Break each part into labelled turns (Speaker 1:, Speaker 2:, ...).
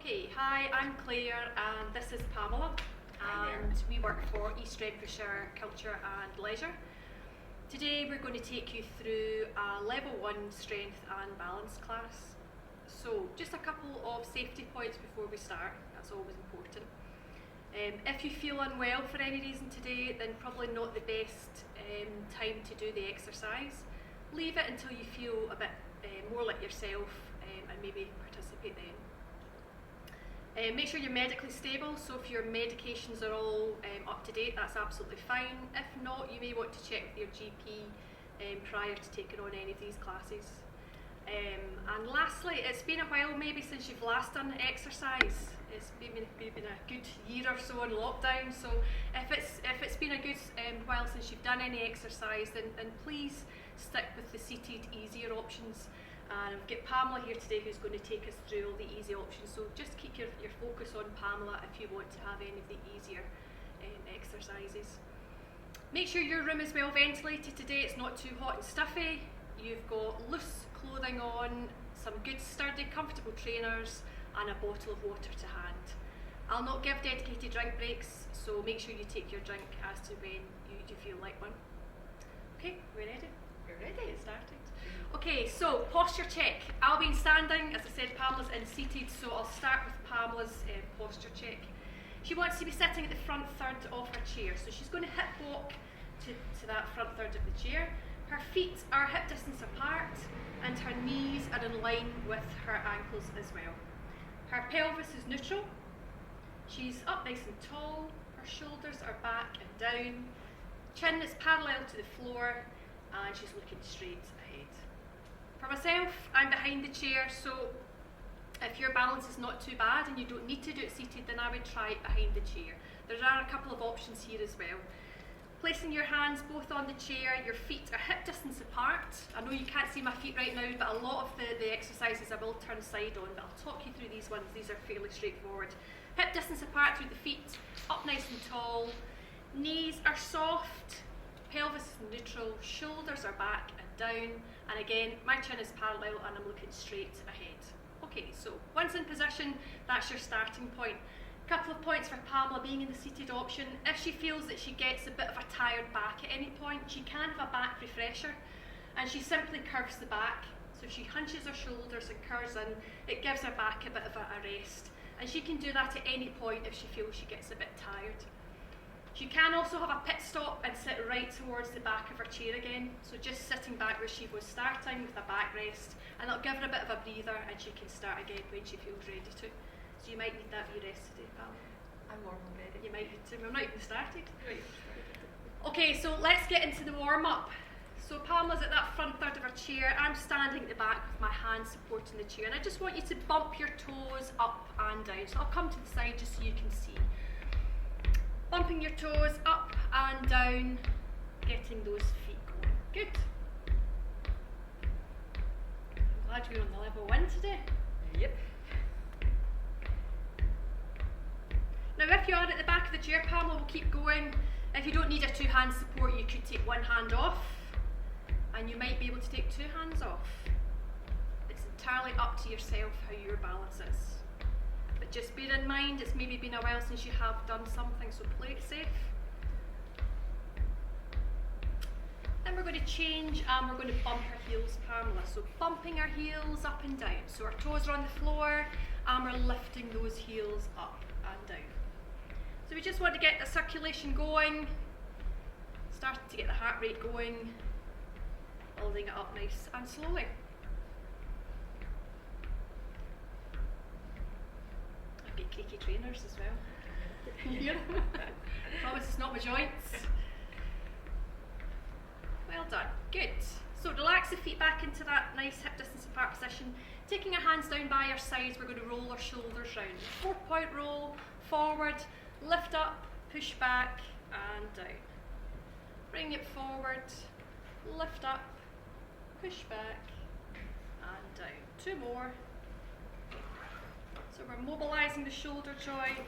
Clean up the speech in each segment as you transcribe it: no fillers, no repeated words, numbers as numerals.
Speaker 1: Okay, hi, I'm Claire and this is Pamela, and we work for East Renfrewshire Culture and Leisure. Today we're going to take you through a level 1 strength and balance class. So just a couple of safety points before we start, that's always important. If you feel unwell for any reason today, then probably not the best time to do the exercise. Leave it until you feel a bit more like yourself and maybe participate then. Make sure you're medically stable, so if your medications are all up to date, that's absolutely fine. If not, you may want to check with your GP prior to taking on any of these classes. And lastly, it's been a while maybe since you've last done exercise. It's been a good year or so in lockdown, so if it's been a good while since you've done any exercise, then please stick with the seated, easier options. And I've got Pamela here today who's going to take us through all the easy options, so just keep your focus on Pamela if you want to have any of the easier exercises. Make sure your room is well ventilated today, it's not too hot and stuffy. You've got loose clothing on, some good sturdy comfortable trainers and a bottle of water to hand. I'll not give dedicated drink breaks, so make sure you take your drink as to when you feel like one. Okay, we're ready? We're ready, it started. Okay, so posture check. I'll be standing, as I said, Pamela's in seated, so I'll start with Pamela's posture check. She wants to be sitting at the front third of her chair, so she's going to hip walk to that front third of the chair. Her feet are hip distance apart and her knees are in line with her ankles as well. Her pelvis is neutral. She's up nice and tall. Her shoulders are back and down. Chin is parallel to the floor and she's looking straight ahead. For myself, I'm behind the chair, so if your balance is not too bad and you don't need to do it seated, then I would try it behind the chair. There are a couple of options here as well. Placing your hands both on the chair, your feet are hip distance apart. I know you can't see my feet right now, but a lot of the exercises I will turn side on, but I'll talk you through these ones. These are fairly straightforward. Hip distance apart through the feet, up nice and tall. Knees are soft, pelvis is neutral, shoulders are back and down, and again, my chin is parallel and I'm looking straight ahead. Okay, so once in position, that's your starting point. Couple of points for Pamela being in the seated option. If she feels that she gets a bit of a tired back at any point, she can have a back refresher, and she simply curves the back. So she hunches her shoulders and curves in, it gives her back a bit of a rest, and she can do that at any point if she feels she gets a bit tired. She can also have a pit stop and sit right towards the back of her chair again, so just sitting back where she was starting with a backrest, and that'll give her a bit of a breather and she can start again when she feels ready to. So you might need that wee rest today, pal.
Speaker 2: I'm warm already.
Speaker 1: You might need to, we're not even started. Right. Okay, so let's get into the warm-up. So Pamela's at that front third of her chair, I'm standing at the back with my hands supporting the chair, and I just want you to bump your toes up and down. So I'll come to the side just so you can see. Bumping your toes up and down, getting those feet going. Good. I'm glad we're on the level 1 today.
Speaker 2: Yep.
Speaker 1: Now if you are at the back of the chair, Pamela will keep going. If you don't need a 2-hand support, you could take one hand off, and you might be able to take 2 hands off. It's entirely up to yourself how your balance is. But just bear in mind, it's maybe been a while since you have done something, so play it safe. Then we're going to change and we're going to bump our heels, Pamela. So bumping our heels up and down. So our toes are on the floor and we're lifting those heels up and down. So we just want to get the circulation going, starting to get the heart rate going, building it up nice and slowly. Get creaky trainers as well. Here. Promise it's not my joints. Well done. Good. So relax the feet back into that nice hip distance apart position. Taking our hands down by our sides, we're going to roll our shoulders round. 4-point roll, forward, lift up, push back and down. Bring it forward, lift up, push back and down. 2 more. So we're mobilising the shoulder joint,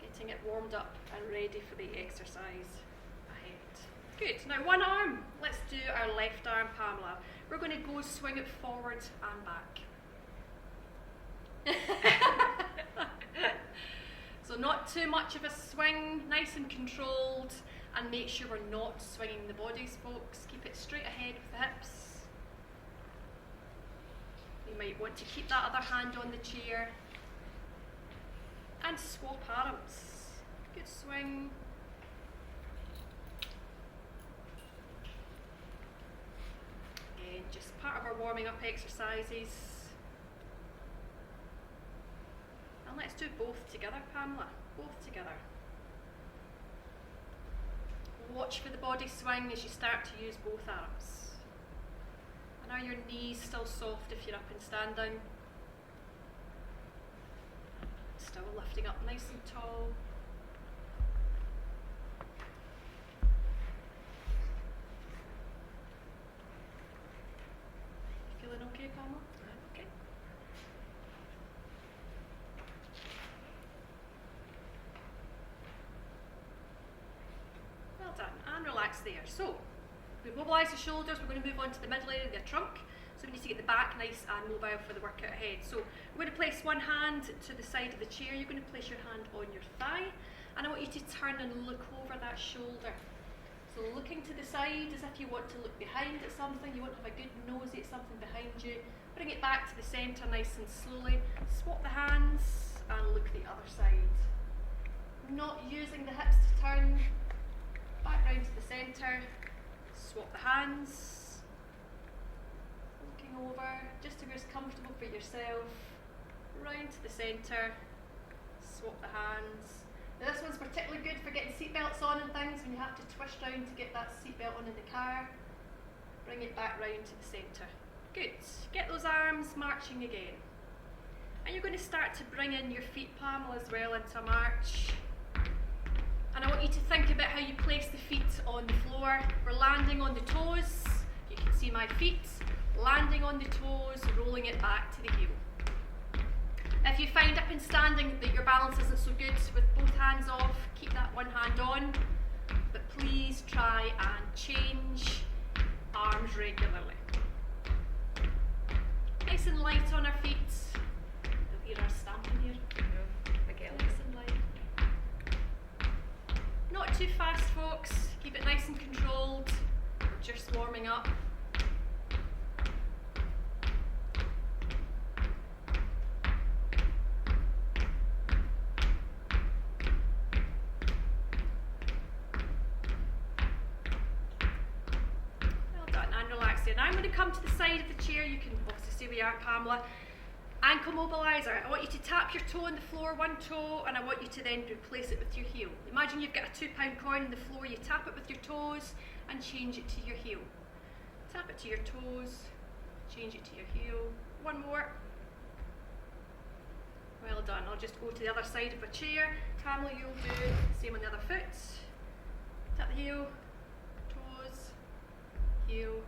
Speaker 1: getting it warmed up and ready for the exercise ahead. Good, now one arm. Let's do our left arm, Pamela. We're going to go swing it forward and back. So not too much of a swing, nice and controlled, and make sure we're not swinging the bodies, folks. Keep it straight ahead with the hips. You might want to keep that other hand on the chair and swap arms. Good swing. Again, just part of our warming up exercises. And let's do both together, Pamela. Both together. Watch for the body swing as you start to use both arms. And are your knees still soft if you're up and standing? Still lifting up nice and tall. Feeling okay, Pamela?
Speaker 2: Okay.
Speaker 1: Well done, and relax there. So, we've mobilised the shoulders, we're going to move on to the middle area of the trunk. So we need to get the back nice and mobile for the workout ahead. So we're going to place one hand to the side of the chair, you're going to place your hand on your thigh, and I want you to turn and look over that shoulder. So looking to the side as if you want to look behind at something, you want to have a good nosy at something behind you. Bring it back to the centre nice and slowly. Swap the hands and look the other side. Not using the hips to turn. Back round to the centre. Swap the hands. Looking over, just to where it's comfortable for yourself. Round to the centre. Swap the hands. Now this one's particularly good for getting seatbelts on and things when you have to twist round to get that seatbelt on in the car. Bring it back round to the centre. Good. Get those arms marching again. And you're going to start to bring in your feet, Pamela, as well into a march. And I want you to think about how you place the feet on the floor. We're landing on the toes. You can see my feet. Landing on the toes, rolling it back to the heel. If you find up and standing that your balance isn't so good with both hands off, keep that one hand on. But please try and change arms regularly. Nice and light on our feet. You'll hear our stamping here.
Speaker 2: Again.
Speaker 1: Nice and light. Not too fast, folks. Keep it nice and controlled. We're just warming up. Now I'm going to come to the side of the chair. You can obviously see where you are, Pamela. Ankle mobiliser. I want you to tap your toe on the floor, one toe, and I want you to then replace it with your heel. Imagine you've got a £2 coin on the floor, you tap it with your toes and change it to your heel. Tap it to your toes, change it to your heel. One more. Well done. I'll just go to the other side of a chair. Pamela, you'll do the same on the other foot. Tap the heel, toes, heel,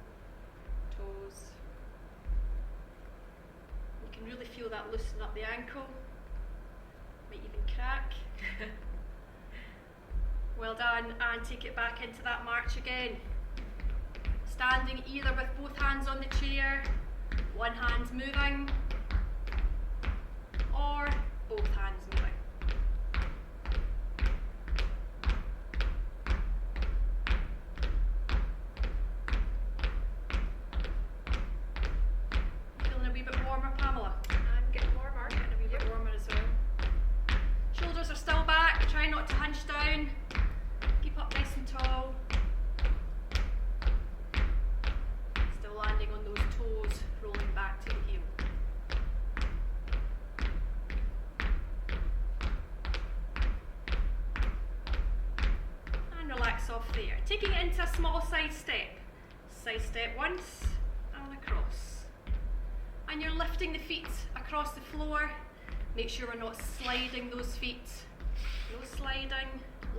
Speaker 1: toes. You can really feel that loosen up the ankle. Might even crack. Well done, and take it back into that march again. Standing either with both hands on the chair, one hand's moving, or both hands moving. Feeling a wee bit warmer, Pamela?
Speaker 2: I'm getting warmer.
Speaker 1: Getting a wee bit warmer as well. Shoulders are still back, try not to hunch down. Keep up nice and tall. Still landing on those toes, rolling back to the heel. And relax off there. Taking it into a small side step. Side step once and across. And you're lifting the feet across the floor. Make sure we're not sliding those feet. No sliding.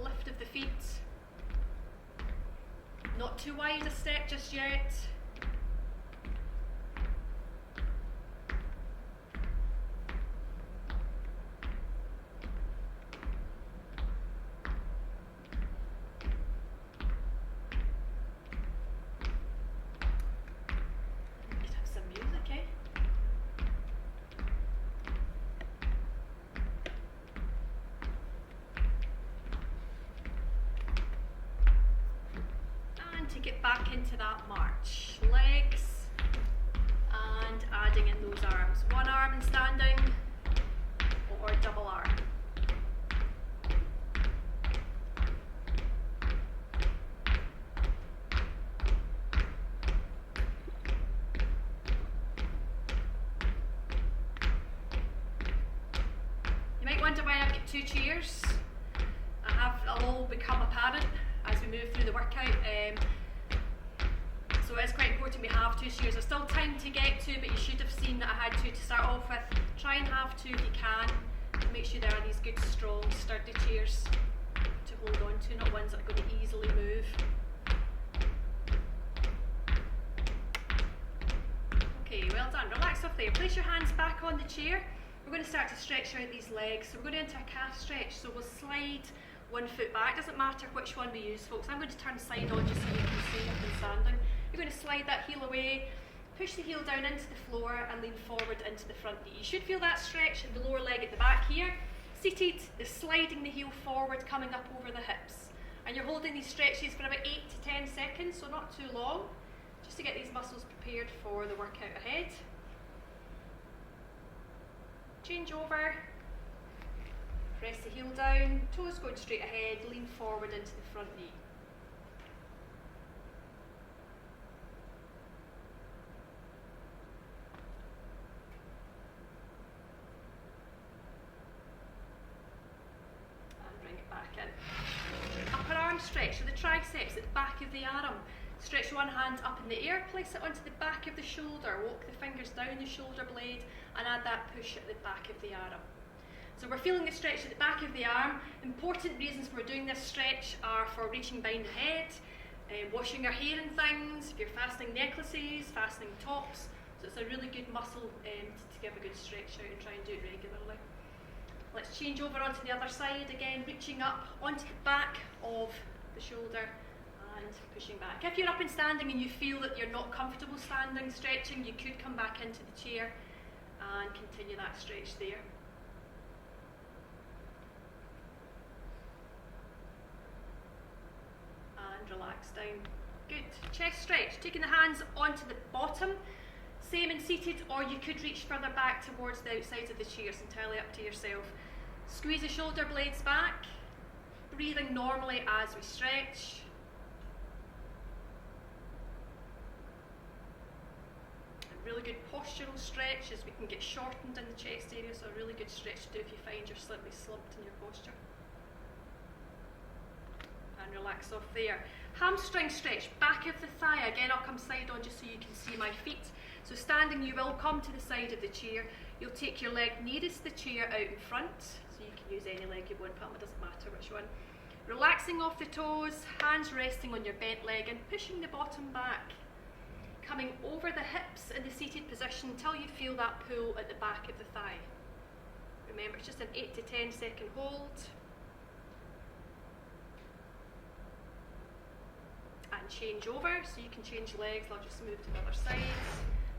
Speaker 1: Lift of the feet. Not too wide a step just yet. We could have some music, eh? get back into that march. Legs and adding in those arms. One arm and standing, or double arm. You might wonder why I've got two chairs. It'll all become apparent as we move through the workout. So it's quite important we have two chairs. There's still time to get to, but you should have seen that I had two to start off with. Try and have two if you can. Make sure there are these good, strong, sturdy chairs to hold on to, not ones that are going to easily move. Okay, well done. Relax off there. Place your hands back on the chair. We're going to start to stretch out these legs. So we're going to enter a calf stretch. So we'll slide one foot back. Doesn't matter which one we use, folks. I'm going to turn side on just so you can see up and standing. You're going to slide that heel away, push the heel down into the floor and lean forward into the front knee. You should feel that stretch in the lower leg at the back here. Seated is sliding the heel forward, coming up over the hips. And you're holding these stretches for about 8 to 10 seconds, so not too long, just to get these muscles prepared for the workout ahead. Change over. Press the heel down, toes going straight ahead, lean forward into the front knee. And bring it back in. Upper arm stretch, so the triceps at the back of the arm. Stretch one hand up in the air, place it onto the back of the shoulder, walk the fingers down the shoulder blade and add that push at the back of the arm. So we're feeling the stretch at the back of the arm. Important reasons for doing this stretch are for reaching behind the head, washing your hair and things, if you're fastening necklaces, fastening tops. So it's a really good muscle to give a good stretch out and try and do it regularly. Let's change over onto the other side again, reaching up onto the back of the shoulder and pushing back. If you're up and standing and you feel that you're not comfortable standing, stretching, you could come back into the chair and continue that stretch there. And relax down. Good. Chest stretch. Taking the hands onto the bottom. Same in seated, or you could reach further back towards the outside of the chairs, entirely up to yourself. Squeeze the shoulder blades back. Breathing normally as we stretch. A really good postural stretch as we can get shortened in the chest area, so a really good stretch to do if you find you're slightly slumped in your posture. And relax off there. Hamstring stretch, back of the thigh. Again, I'll come side on just so you can see my feet. So standing, you will come to the side of the chair. You'll take your leg nearest the chair out in front. So you can use any leg you want, it doesn't matter which one. Relaxing off the toes, hands resting on your bent leg and pushing the bottom back. Coming over the hips in the seated position until you feel that pull at the back of the thigh. Remember, it's just an 8 to 10 second hold. And change over, so you can change legs. I'll just move to the other side.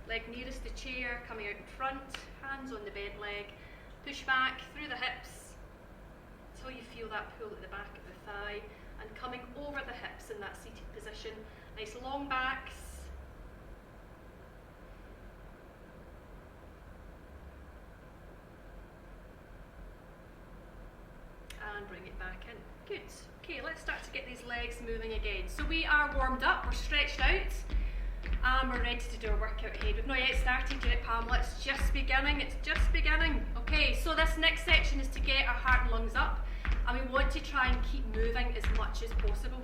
Speaker 1: Leg nearest the chair, coming out in front, hands on the bent leg. Push back through the hips until you feel that pull at the back of the thigh, and coming over the hips in that seated position. Nice long backs. And bring it back in. Good. Okay, let's start to get these legs moving again. So we are warmed up, we're stretched out, and we're ready to do our workout ahead. We've not yet started yet, Pamela. It's just beginning. Okay, so this next section is to get our heart and lungs up, and we want to try and keep moving as much as possible.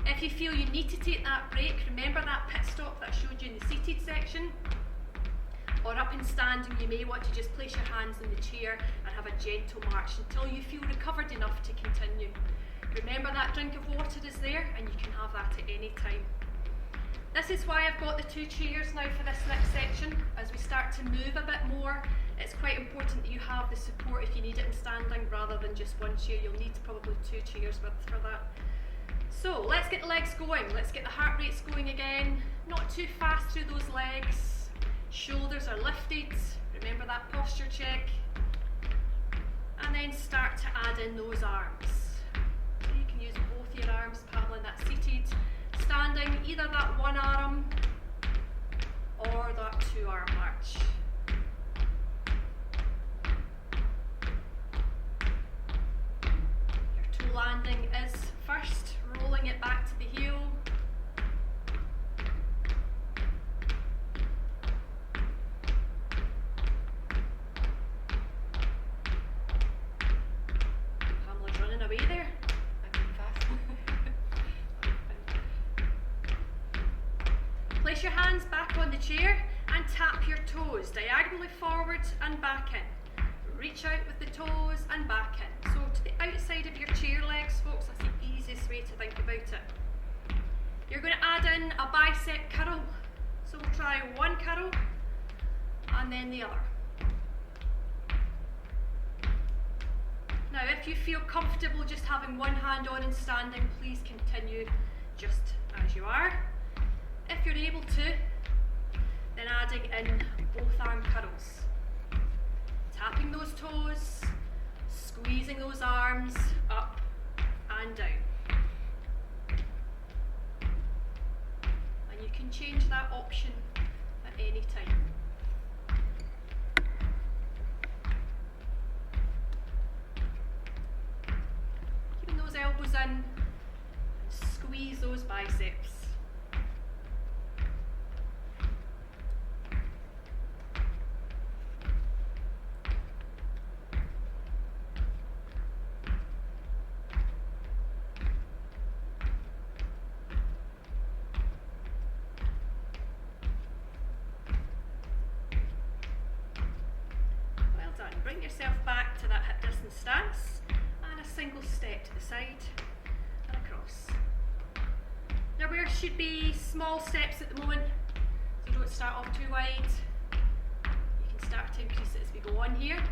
Speaker 1: If you feel you need to take that break, remember that pit stop that I showed you in the seated section, or up and standing, you may want to just place your hands in the chair and have a gentle march until you feel recovered enough to continue. Remember that drink of water is there, and you can have that at any time. This is why I've got the two chairs now for this next section. As we start to move a bit more, it's quite important that you have the support if you need it in standing rather than just one chair. You'll need probably two chairs for that. So let's get the legs going. Let's get the heart rates going again. Not too fast through those legs. Shoulders are lifted. Remember that posture check. And then start to add in those arms. So you can use both your arms, Pamela, in that seated. standing either that one arm or that two arm march. Your toe landing is first, rolling it back to the heel. Pamela's running away there.
Speaker 2: I'm going fast.
Speaker 1: Place your hands back on the chair and tap your toes diagonally forward and back in. Reach out with the toes and back in. So to the outside of your chair legs, folks, that's the easiest way to think about it. You're going to add in a bicep curl. So we'll try one curl and then the other. Now if you feel comfortable just having one hand on and standing, please continue just as you are. If you're able to, then adding in both arm curls. Tapping those toes, squeezing those arms up and down. And you can change that option at any time. Keeping those elbows in and squeeze those biceps. Bring yourself back to that hip distance stance and a single step to the side and across. Now there should be small steps at the moment, so don't start off too wide. You can start to increase it as we go on here.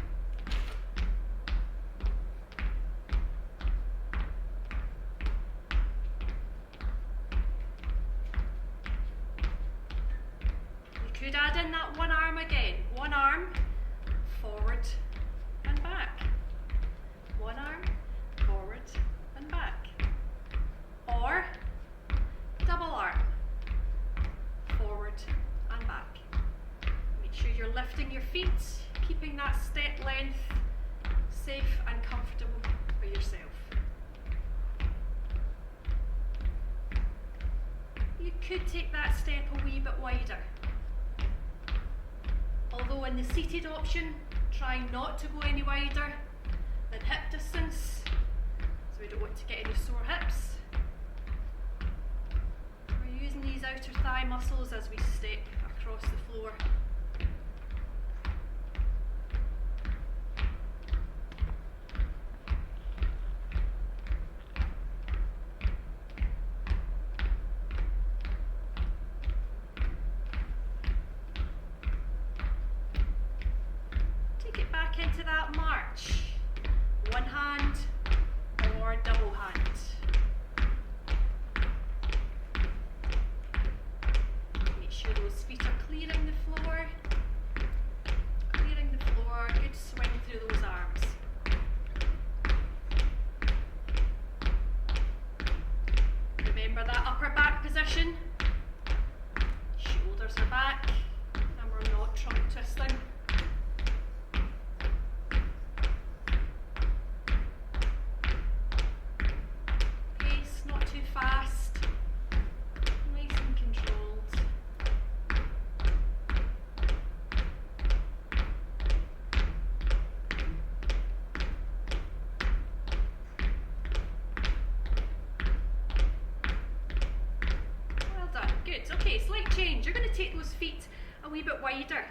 Speaker 1: You could add in that one arm again. One arm forward and back. One arm, forward and back. Or double arm, forward and back. Make sure you're lifting your feet, keeping that step length safe and comfortable for yourself. You could take that step a wee bit wider. Although in the seated option, try not to go any wider than hip distance, so we don't want to get any sore hips. We're using these outer thigh muscles as we step across the floor. Into that march, one hand or double hand. Make sure those feet are clearing the floor, good swing through those arms. Remember that upper back position, shoulders are back and we're not trunk twisting. Okay, slight change. You're going to take those feet a wee bit wider.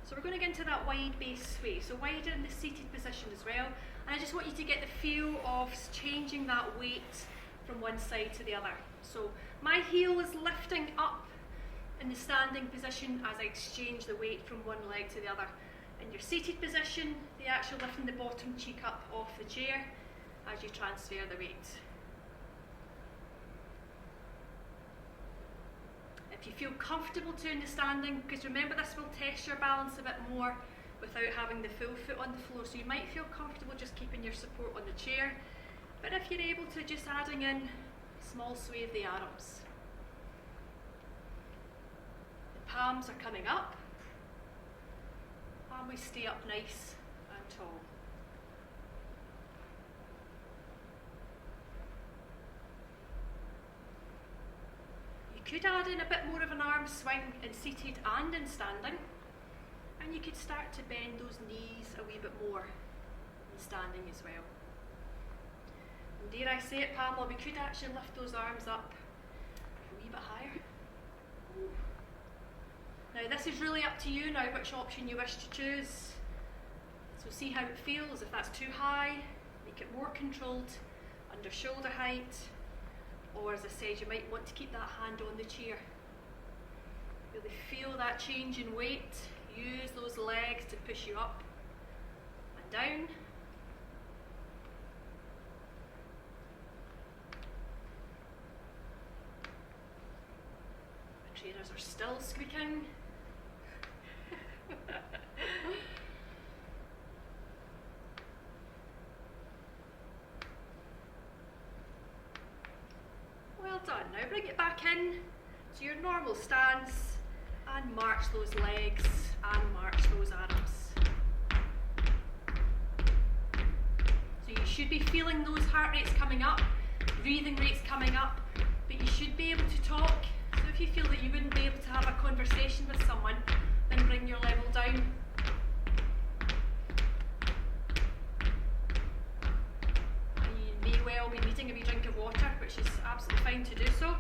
Speaker 1: So we're going to get into that wide base sway. So wider in the seated position as well. And I just want you to get the feel of changing that weight from one side to the other. So my heel is lifting up in the standing position as I exchange the weight from one leg to the other. In your seated position, the actual lifting the bottom cheek up off the chair as you transfer the weight. If you feel comfortable doing the standing, because remember this will test your balance a bit more without having the full foot on the floor, so you might feel comfortable just keeping your support on the chair, but if you're able to, just adding in small sway of the arms. palms are coming up, and we stay up nice and tall. You could add in a bit more of an arm swing in seated and in standing, and you could start to bend those knees a wee bit more in standing as well. And dare I say it, Pamela, we could actually lift those arms up a wee bit higher. Now this is really up to you now which option you wish to choose. So see how it feels. If that's too high, make it more controlled, under shoulder height, or as I said, you might want to keep that hand on the chair. Really feel that change in weight. Use those legs to push you up and down. The trainers are still squeaking. Well done. Now bring it back in to your normal stance and march those legs and march those arms. So you should be feeling those heart rates coming up, breathing rates coming up, but you should be able to talk. So if you feel that you wouldn't be able to have a conversation with someone, then bring your level down. You may well be needing a wee drink of water, which is absolutely fine to do so.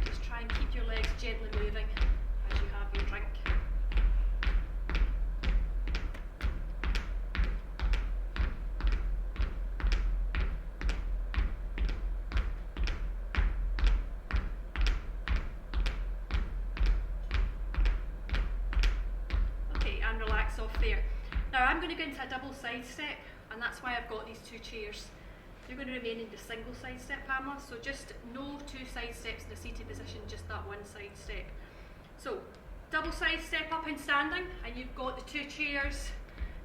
Speaker 1: Just try and keep your legs gently moving as you have your drink. Okay, and relax off there. Now I'm going to go into a double side step, and that's why I've got these two chairs. You're going to remain in the single side step, Pamela, so just no two side steps in a seated position, just that one side step. So, double side step up in standing, and you've got the two chairs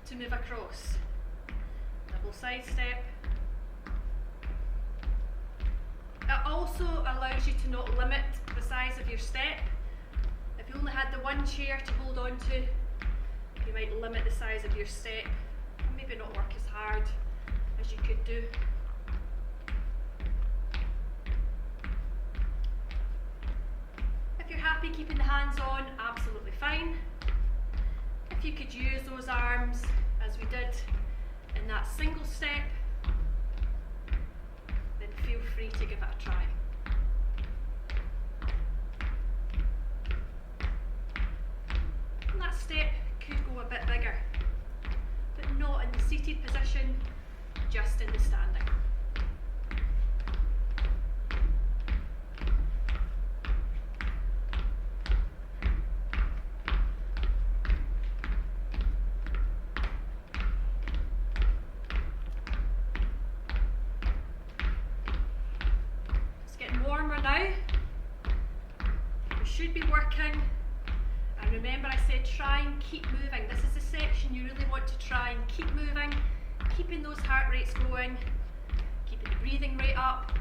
Speaker 1: to move across. Double side step. It also allows you to not limit the size of your step. If you only had the one chair to hold on to, you might limit the size of your step, and maybe not work as hard as you could do. If you're happy keeping the hands on, absolutely fine. If you could use those arms as we did in that single step, then feel free to give it a try. And that step could go a bit bigger, but not in the seated position, just in the standing. Should be working, and remember I said try and keep moving. This is the section you really want to try and keep moving, keeping those heart rates going, keeping the breathing rate up.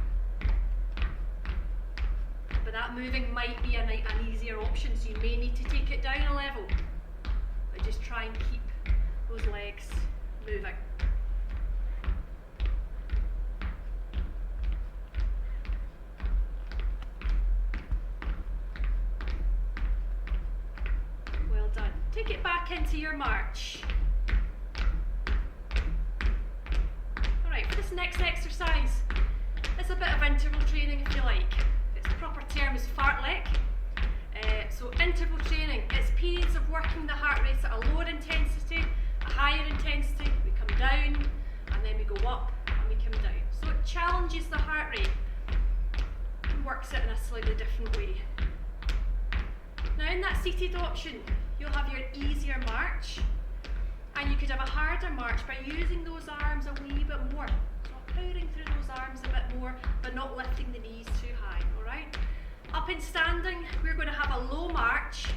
Speaker 1: But that moving might be an easier option, so you may need to take it down a level, but just try and keep those legs moving. Take it back into your march. Alright, for this next exercise, it's a bit of interval training if you like. Its proper term is fartlek. So interval training, it's periods of working the heart rates at a lower intensity, a higher intensity, we come down, and then we go up, and we come down. So it challenges the heart rate and works it in a slightly different way. Now in that seated option, you'll have your easier march, and you could have a harder march by using those arms a wee bit more. So powering through those arms a bit more, but not lifting the knees too high, alright? Up in standing, we're going to have a low march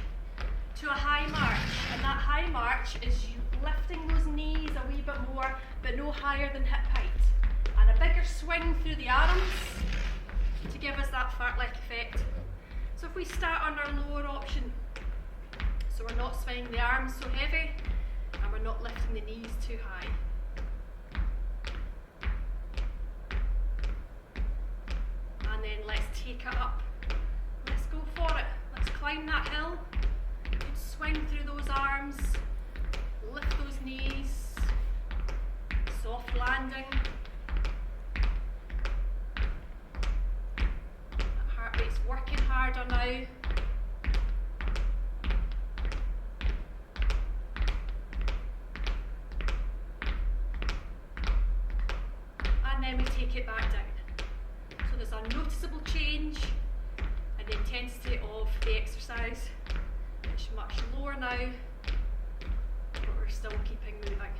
Speaker 1: to a high march, and that high march is you lifting those knees a wee bit more, but no higher than hip height. And a bigger swing through the arms to give us that fartlek effect. So if we start on our lower option, not swinging the arms so heavy, and we're not lifting the knees too high. And then let's take it up. Let's go for it. Let's climb that hill. Good swing through those arms. Lift those knees. Soft landing. That heart rate's working harder now. And then we take it back down. So there's a noticeable change in the intensity of the exercise. It's much lower now, but we're still keeping moving.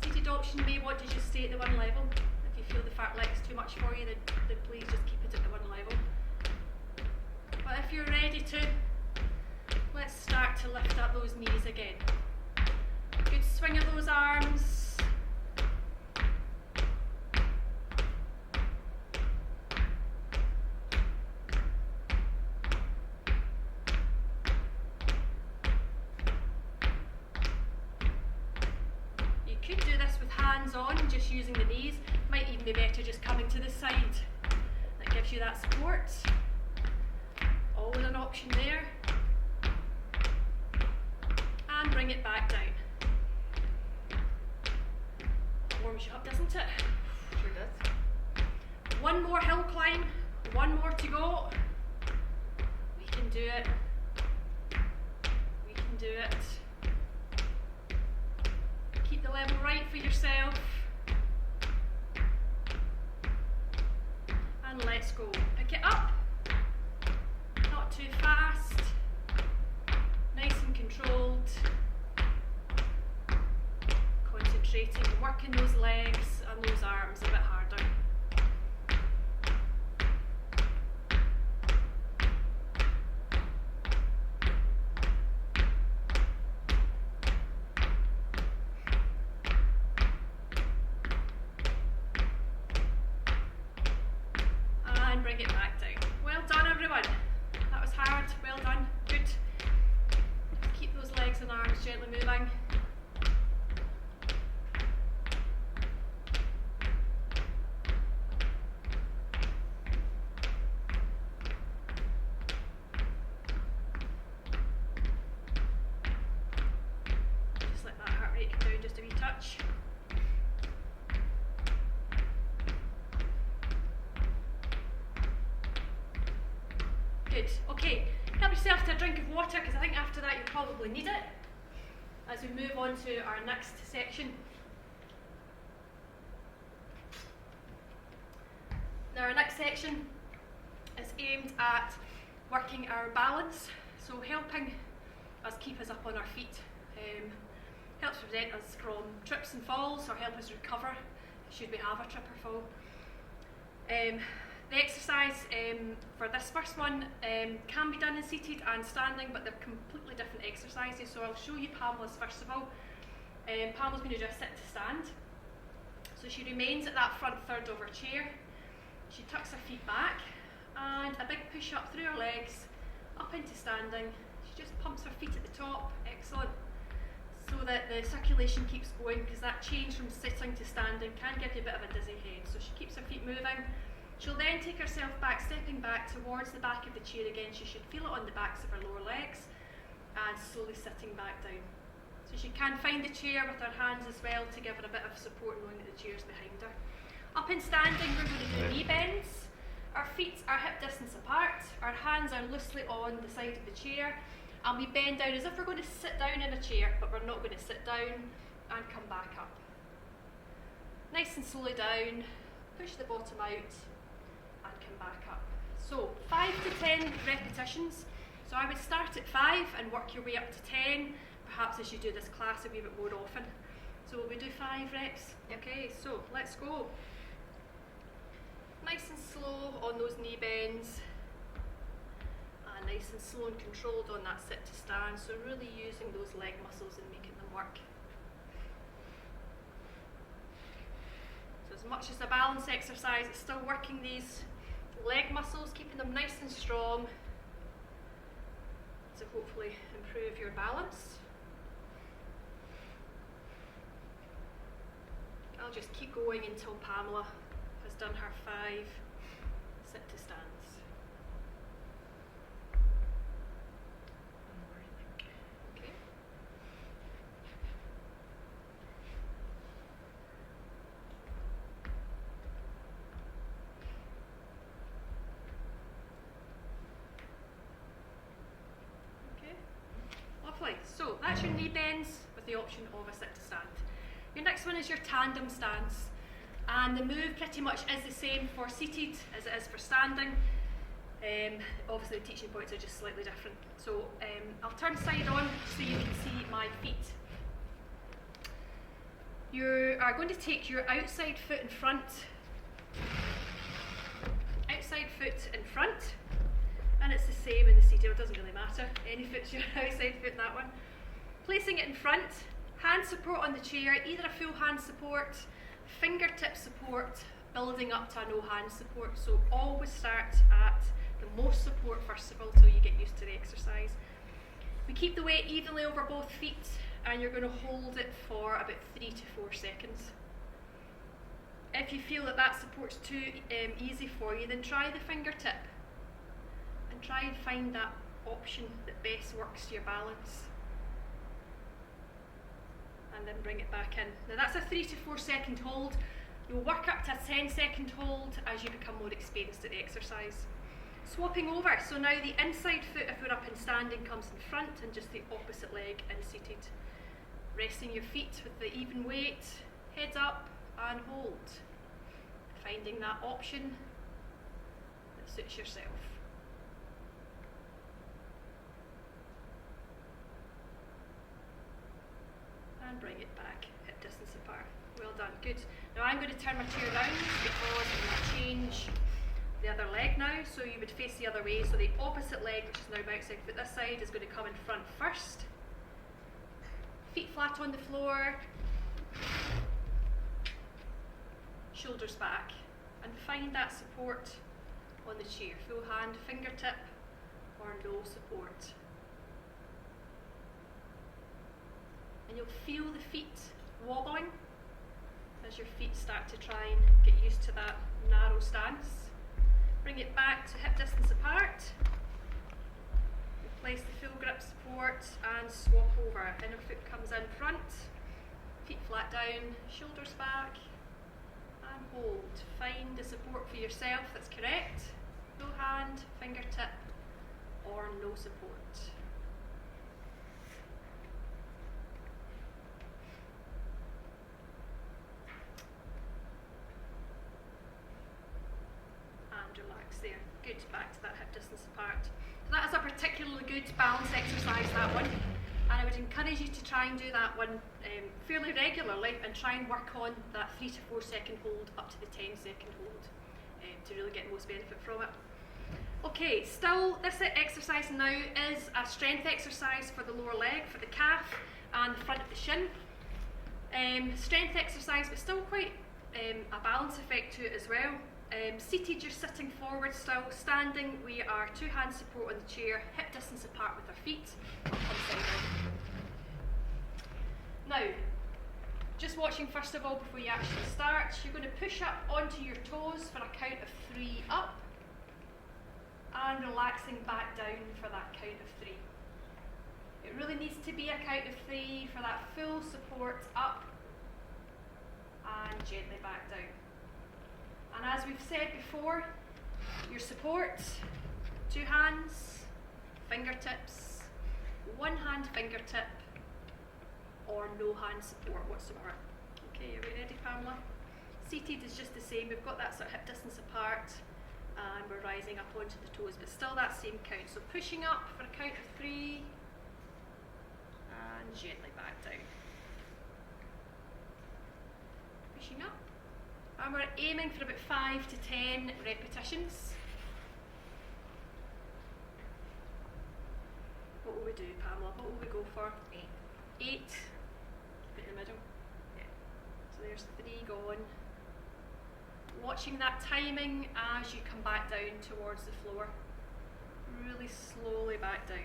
Speaker 1: Seated option may want to just stay at the one level. If you feel the fartleg's too much for you, then please just keep it at the one level. But if you're ready to, let's start to lift up those knees again. Good swing of those arms. You could do this with hands on, just using the knees. Might even be better just coming to the side. That gives you that support. Always an option there. And bring it back down. Warms you up, doesn't it?
Speaker 2: Sure does.
Speaker 1: One more hill climb, one more to go. We can do it. We can do it. Keep the level right for yourself. And let's go. Pick it up. Not too fast. Nice and controlled. Concentrating, working those legs and those arms a bit harder. And bring it back down. Well done, everyone. That was hard. Well done. Good. Keep those legs and arms gently moving. Just let that heart rate come down just a wee touch. Good. Okay, help yourself to a drink of water, because I think after that you'll probably need it as we move on to our next section. Now our next section is aimed at working our balance, so helping us keep us up on our feet. Helps prevent us from trips and falls, or help us recover should we have a trip or fall. The exercise for this first one can be done in seated and standing, but they're completely different exercises. So I'll show you Pamela's first of all. Pamela's going to do a sit to stand. So she remains at that front third of her chair. She tucks her feet back and a big push up through her legs, up into standing. She just pumps her feet at the top, excellent, so that the circulation keeps going, because that change from sitting to standing can give you a bit of a dizzy head. So she keeps her feet moving. She'll then take herself back, stepping back towards the back of the chair again. She should feel it on the backs of her lower legs, and slowly sitting back down. So she can find the chair with her hands as well to give her a bit of support, knowing that the chair's behind her. Up in standing, we're going to do knee bends. Our feet are hip distance apart. Our hands are loosely on the side of the chair, and we bend down as if we're going to sit down in a chair, but we're not going to sit down, and come back up. Nice and slowly down, push the bottom out, and come back up. So 5 to 10 repetitions. So I would start at 5 and work your way up to 10, perhaps as you do this class a wee bit more often. So will we do 5 reps? Okay, so let's go. Nice and slow on those knee bends, and nice and slow and controlled on that sit to stand. So really using those leg muscles and making them work. So as much as a balance exercise, it's still working these leg muscles, keeping them nice and strong to hopefully improve your balance. I'll just keep going until Pamela has done her 5 sit to stands. Okay. Okay. Lovely. So that's your knee bends with the option of a sit to stand. Your next one is your tandem stance, and the move pretty much is the same for seated as it is for standing. Obviously the teaching points are just slightly different. So I'll turn side on so you can see my feet. You are going to take your outside foot in front, and it's the same in the seated, it doesn't really matter. Any foot's your outside foot in that one. Placing it in front, hand support on the chair, either a full hand support, fingertip support, building up to a no hand support. So always start at the most support first of all till you get used to the exercise. We keep the weight evenly over both feet, and you're going to hold it for about 3 to 4 seconds. If you feel that that support's too easy for you, then try the fingertip and try and find that option that best works to your balance. And then bring it back in. Now that's a 3 to 4 second hold. You'll work up to a 10-second hold as you become more experienced at the exercise. Swapping over, so now the inside foot, if we're up in standing, comes in front, and just the opposite leg in seated. Resting your feet with the even weight, heads up and hold. Finding that option that suits yourself. And bring it back, hip distance apart. Well done, good. Now I'm going to turn my chair around because I'm going to change the other leg now. So you would face the other way. So the opposite leg, which is now my outside foot this side, is going to come in front first. Feet flat on the floor. Shoulders back. And find that support on the chair. Full hand, fingertip, or no support. And you'll feel the feet wobbling as your feet start to try and get used to that narrow stance. Bring it back to hip distance apart. Place the full grip support and swap over. Inner foot comes in front, feet flat down, shoulders back, and hold. Find the support for yourself that's correct. Full hand, fingertip, or no support. Relax there. Good, back to that hip distance apart. So that is a particularly good balance exercise, that one. And I would encourage you to try and do that one fairly regularly and try and work on that 3 to 4 second hold up to the 10-second hold to really get the most benefit from it. Okay, still this exercise now is a strength exercise for the lower leg, for the calf and the front of the shin. Strength exercise, but still quite a balance effect to it as well. Seated, you're sitting forward still. Standing, we are 2 hand support on the chair, hip distance apart with our feet. Up and side on. Now, just watching first of all before you actually start, you're going to push up onto your toes for a count of 3 up, and relaxing back down for that count of 3. It really needs to be a count of 3 for that full support up and gently back down. And as we've said before, your support, 2 hands, fingertips, 1 hand fingertip, or no hand support whatsoever. Okay, are we ready, Pamela? Seated is just the same. We've got that sort of hip distance apart, and we're rising up onto the toes, but still that same count. So pushing up for a count of 3, and gently back down. Pushing up. And we're aiming for about 5 to 10 repetitions. What will we do, Pamela? What will we go for? 8. 8. Keep it in the middle. Yeah. So there's 3 gone. watching that timing as you come back down towards the floor. Really slowly back down.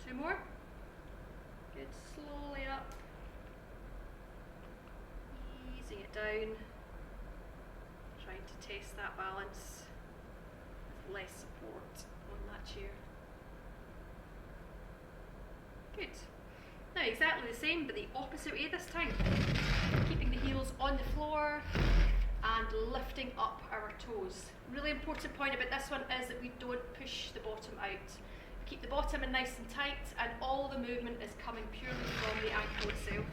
Speaker 1: Two more. Good, slowly up. Easing it down. Trying to test that balance with less support on that chair. Good. Now exactly the same, but the opposite way this time. Keeping the heels on the floor and lifting up our toes. Really important point about this one is that we don't push the bottom out. Keep the bottom in nice and tight, and all the movement is coming purely from the ankle itself.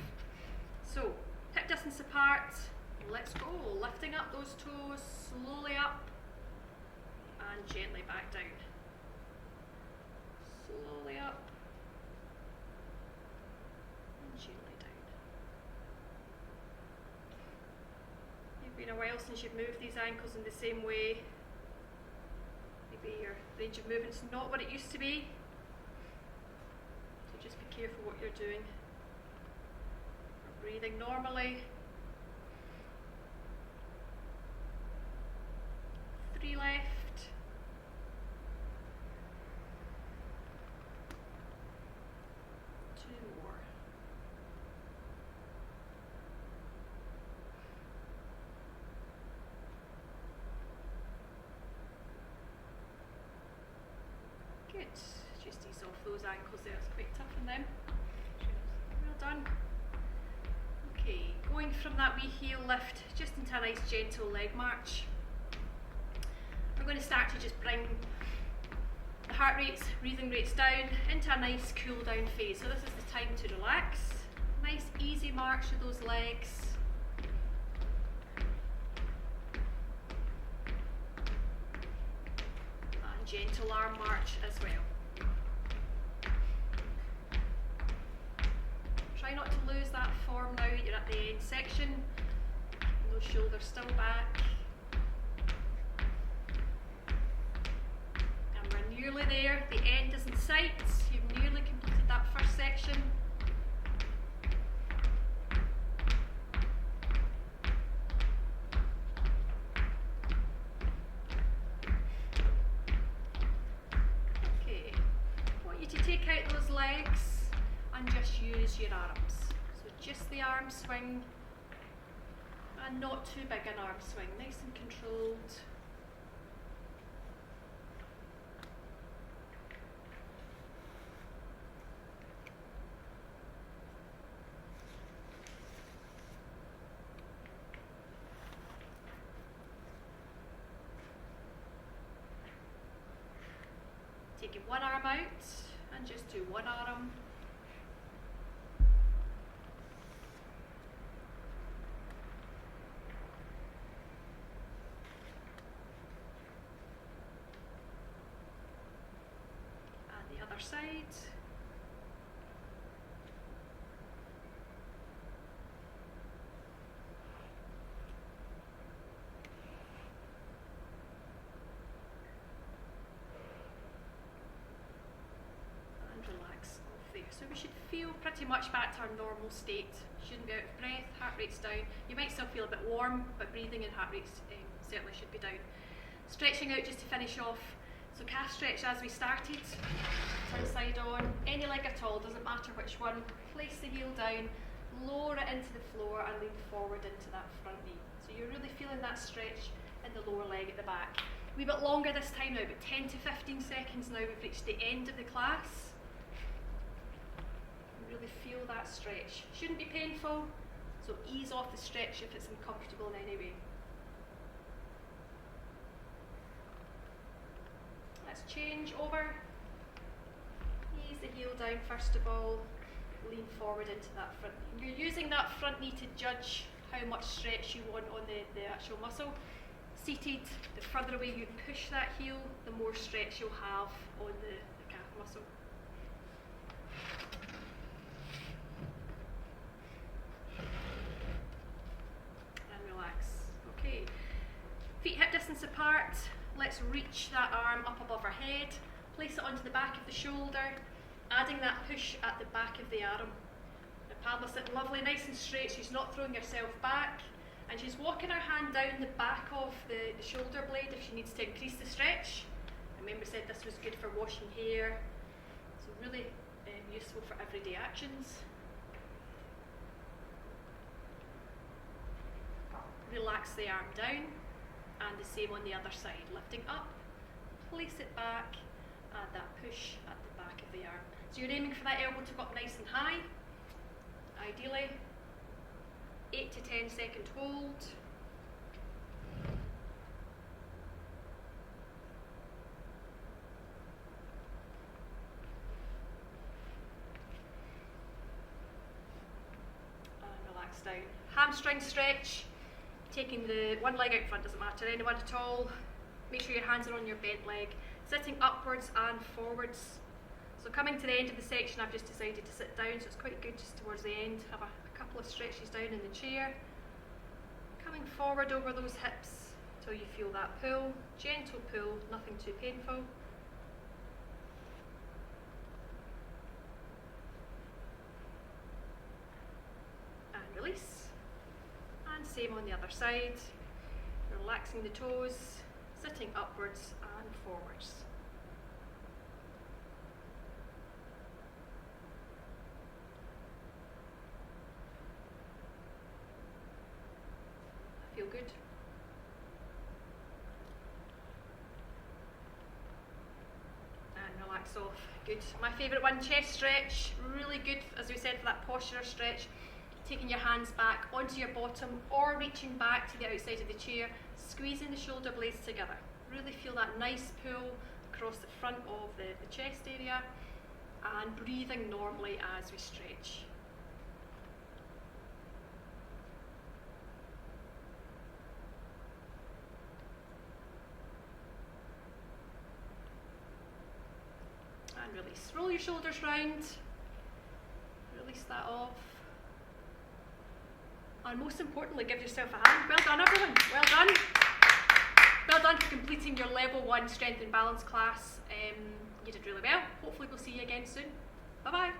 Speaker 1: So, hip distance apart, let's go. Lifting up those toes, slowly up, and gently back down. Slowly up, and gently down. It's been a while since you've moved these ankles in the same way. Maybe your range of movement's not what it used to be. So just be careful what you're doing. We're breathing normally. 3 left. Good. Just ease off those ankles there, it's quite tough on them. Well done. Okay, going from that wee heel lift just into a nice gentle leg march. We're going to start to just bring the heart rates, breathing rates down into a nice cool down phase. So this is the time to relax. Nice easy march with those legs. Gentle arm march as well. Try not to lose that form now that you're at the end section. Those shoulders still back. And we're nearly there. The end is in sight. You've nearly completed that first section. Legs and just use your arms. So just the arm swing and not too big an arm swing, nice and controlled. Taking one arm out. And just do one arm. And the other side. So we should feel pretty much back to our normal state. Shouldn't be out of breath, heart rate's down. You might still feel a bit warm, but breathing and heart rates certainly should be down. Stretching out just to finish off. So calf stretch as we started. Turn side on, any leg at all, doesn't matter which one. Place the heel down, lower it into the floor and lean forward into that front knee. So you're really feeling that stretch in the lower leg at the back. A wee bit longer this time now, about 10 to 15 seconds now. We've reached the end of the class. Really feel that stretch. Shouldn't be painful, so ease off the stretch if it's uncomfortable in any way. Let's change over. Ease the heel down first of all. Lean forward into that front knee. You're using that front knee to judge how much stretch you want on the actual muscle. Seated, the further away you push that heel, the more stretch you'll have on the calf muscle. Okay, feet hip distance apart. Let's reach that arm up above our head, place it onto the back of the shoulder adding that push at the back of the arm. The Pamela's sitting lovely, nice and straight, she's not throwing herself back, and she's walking her hand down the back of the shoulder blade if she needs to increase the stretch. Remember, I said this was good for washing hair, so really useful for everyday actions. Relax the arm down, and the same on the other side. Lifting up, place it back, add that push at the back of the arm. So you're aiming for that elbow to go up nice and high. Ideally, 8 to 10 second hold. And relax down. Hamstring stretch. Taking the one leg out front, doesn't matter, anyone at all. Make sure your hands are on your bent leg. Sitting upwards and forwards. So coming to the end of the section, I've just decided to sit down, so it's quite good just towards the end. Have a couple of stretches down in the chair. Coming forward over those hips till you feel that pull. Gentle pull, nothing too painful. And release. And same on the other side. Relaxing the toes, sitting upwards and forwards. Feel good. And relax off. Good. My favourite one, chest stretch. Really good, as we said, for that postural stretch. Taking your hands back onto your bottom or reaching back to the outside of the chair, squeezing the shoulder blades together. Really feel that nice pull across the front of the chest area, and breathing normally as we stretch. And release. Roll your shoulders round, release that off. And most importantly, give yourself a hand. Well done, everyone. Well done. Well done for completing your level 1 strength and balance class. You did really well. Hopefully we'll see you again soon. Bye bye.